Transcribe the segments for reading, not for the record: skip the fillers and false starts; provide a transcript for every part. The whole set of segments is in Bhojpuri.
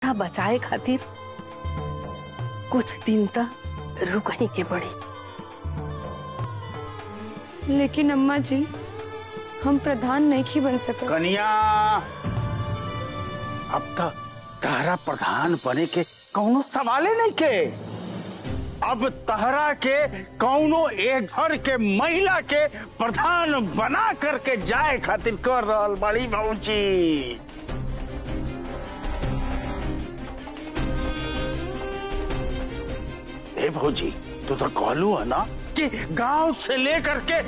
प्रतिष्ठा बचाए खातिर कुछ दिन तक रुक ही के पड़ी। लेकिन अम्मा जी, हम प्रधान नहीं बन सके। कन्या, अब तक तारा प्रधान बने के कौनो सवाले नहीं के। अब तहरा के कौनो एक घर के महिला के प्रधान बना करके जाए खातिर कर रहल बड़ी भौजी। ए भौजी, तू तो कहलू है ना कि गांव से लेकर के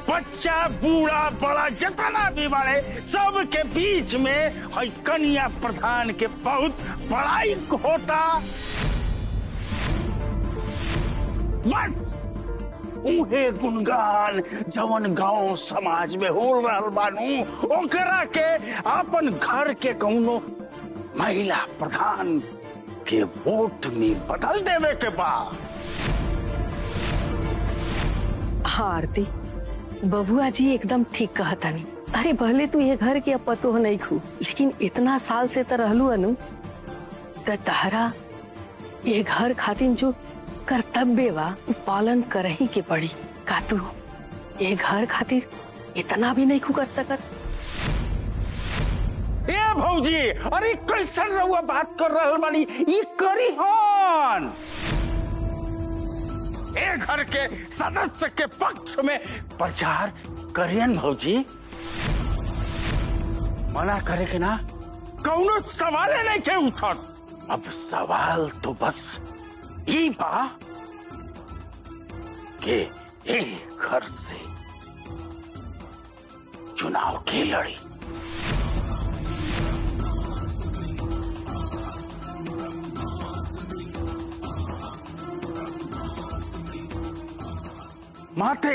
बच्चा बूढ़ा बड़ा जितना भी बड़े सब के बीच में हई कन्या प्रधान के बहुत बड़ाई होता। बस उहे गुणगान जवन गांव समाज में हो रहल बानू ओकरा के अपन घर के कौनो महिला प्रधान के वोट में बदल देवे के बा। हाँ आरती, बबुआ जी एकदम ठीक कहता नहीं। अरे भले तू ये घर के अब पतो नहीं खू, लेकिन इतना साल से तो रहलू अनु, तहरा ये घर खातिर जो कर्तव्य बा पालन कर ही के पड़ी। का तू ये घर खातिर इतना भी नहीं खू कर सकत? ए भौजी, अरे कैसन रहुआ बात कर रहल बानी? ई करी हन ए घर के सदस्य के पक्ष में प्रचार करियन भौजी। मना करे के ना कौनो सवाल नहीं के उठत। अब सवाल तो बस ई बा के एक घर से चुनाव के लड़ी। माते,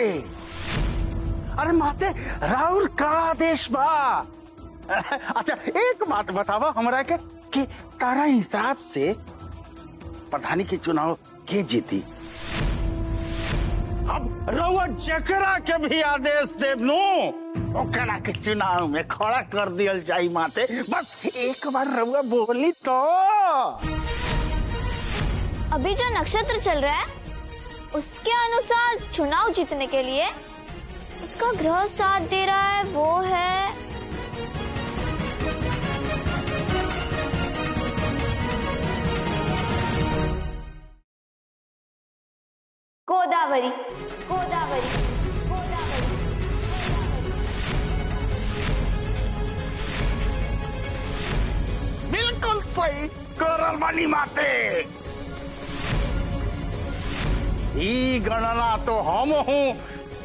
अरे माते, राहुल का आदेश बा। अच्छा एक बात बतावा हमरा के कि तारा हिसाब से प्रधानी के चुनाव के जीती? अब रउआ जकरा के भी आदेश देव नु ओकरा के चुनाव में खड़ा कर दियल जाई। माते बस एक बार रउआ बोली तो। अभी जो नक्षत्र चल रहा है उसके अनुसार चुनाव जीतने के लिए उसका ग्रह साथ दे रहा है, वो है गोदावरी। गोदावरी, गोदावरी, बिल्कुल सही करल बानी माते। ई गणना तो हम हूँ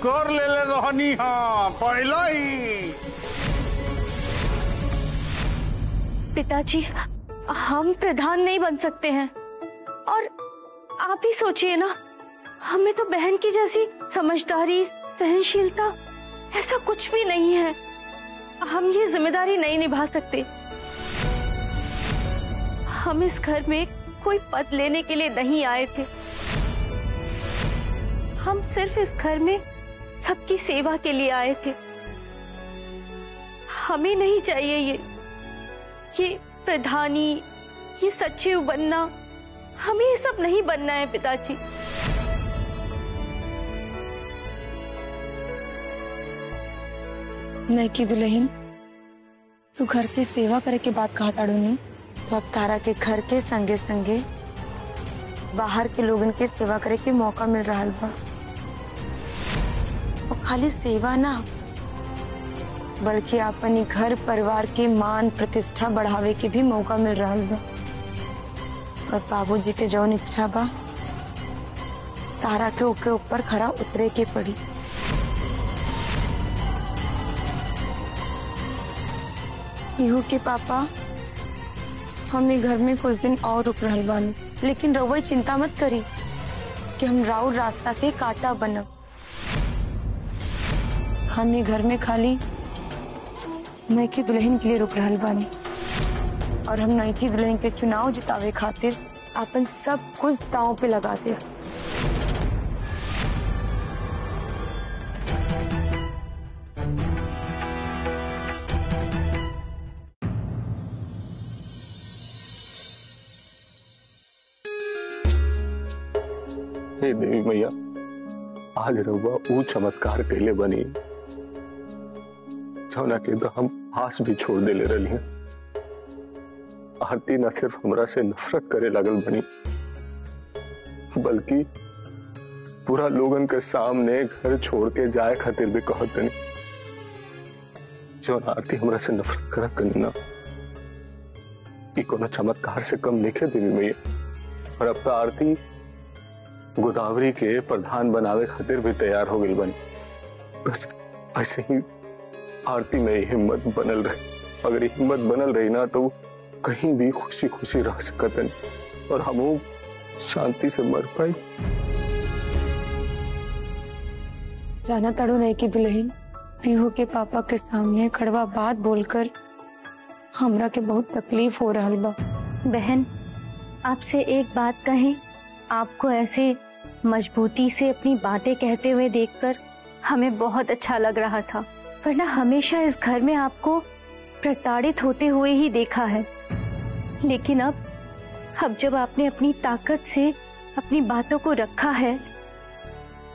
कर ले रहनी हाँ पहले ही। पिताजी, हम प्रधान नहीं बन सकते हैं। और आप ही सोचिए ना, हमें तो बहन की जैसी समझदारी, सहनशीलता ऐसा कुछ भी नहीं है। हम ये जिम्मेदारी नहीं निभा सकते। हम इस घर में कोई पद लेने के लिए नहीं आए थे। हम सिर्फ इस घर में सबकी सेवा के लिए आए थे। हमें नहीं चाहिए ये प्रधानी, ये सचिव बनना। हमें ये सब नहीं बनना है पिताजी। नहीं की दुल्हन, तू घर की सेवा करे के बात कहा ताड़ूनी, तो अब तारा के घर के संगे संगे बाहर के लोगन के सेवा करे के मौका मिल रहा बा। और खाली सेवा ना, बल्कि अपनी घर परिवार के मान प्रतिष्ठा बढ़ावे के भी मौका मिल रहा बा। और बाबूजी के जौन इच्छा बा, तारा के ओके ऊपर खरा उतरे के पड़ी। इहू के पापा, हम ये घर में कुछ दिन और रुक रहल बानी, लेकिन रउआ चिंता मत करी कि हम राउर रास्ता के कांटा बनब। हम ये घर में खाली नईकी दुल्हन के लिए रुक रहल बानी, और हम नईकी दुल्हन के चुनाव जितावे खातिर अपन सब कुछ दांव पे लगा दे। हे देवी मैया, आज रउआ ऊ चमत्कार कहले बनी जौना के तो हम आस भी छोड़ देले रही हैं। आरती न सिर्फ हमरा से नफरत करे लगल बनी, बल्कि पूरा लोगन के सामने घर छोड़ के जाए खातिर भी कहत नहीं। जो आरती हमरा से नफरत करत कनी ना, कि कोनो चमत्कार से कम लिखे देवी मैया। और अब तो आरती गोदावरी के प्रधान बनावे खातिर भी तैयार हो गई बनी। बस ऐसे ही आरती में हिम्मत बनल रही। अगर हिम्मत बनल रही ना तो कहीं भी खुशी खुशी रह सकतन और हम शांति से मर पाई। जाना तड़ो नहीं की दुल्हन, पीहू के पापा के सामने कड़वा बात बोलकर हमरा के बहुत तकलीफ हो रहा बा। बहन, आपसे एक बात कहें, आपको ऐसे मजबूती से अपनी बातें कहते हुए देखकर हमें बहुत अच्छा लग रहा था, वरना हमेशा इस घर में आपको प्रताड़ित होते हुए ही देखा है। लेकिन अब जब आपने अपनी ताकत से अपनी बातों को रखा है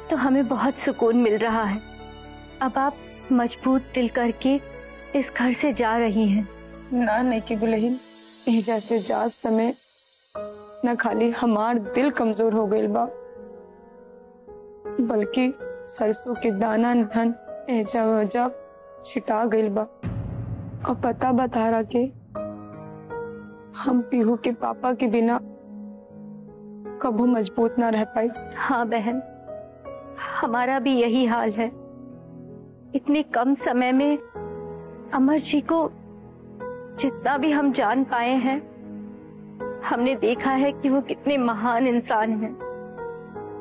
तो हमें बहुत सुकून मिल रहा है। अब आप मजबूत दिल करके इस घर से जा रही हैं। ना नहीं की दुल्हन, एजा से जात समय न खाली हमार दिल कमजोर हो गई बा, बल्कि सरसों के दाना धन एजा वजा छिटा गई बा। और पता बता रहा के हम पीहू के पापा के बिना कभी मजबूत ना रह पाई। हाँ बहन, हमारा भी यही हाल है। इतने कम समय में अमर जी को जितना भी हम जान पाए हैं, हमने देखा है कि वो कितने महान इंसान हैं।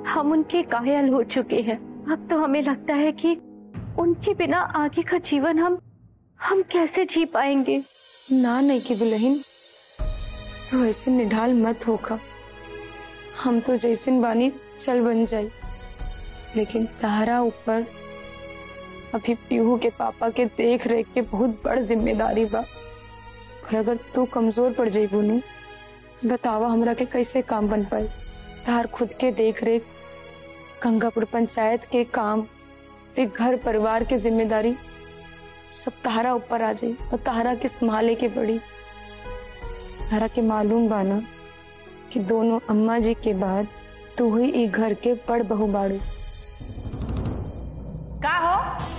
हम उनके कायल हो चुके हैं। अब तो हमें लगता है कि उनके बिना आगे का जीवन हम कैसे जी पाएंगे। ना नहीं की दुल्हन, तो ऐसे निढाल मत होगा। हम तो जैसन बानी चल बन जाई, लेकिन तारा ऊपर अभी पीहू के पापा के देख रेख के बहुत बड़ जिम्मेदारी बा। और अगर तू कमजोर पड़ जाइबू नु, बतावा हमरा के कैसे काम बन पाई। तार खुद के देख रेख, गंगापुर पंचायत के काम, फिर घर परिवार के जिम्मेदारी सब तारा ऊपर आ जाई और तारा के संभाले के पड़ी। तारा के मालूम बाना कि दोनों अम्मा जी के बाद तू ही ई घर के बड़ बहू बाड़ू। का हो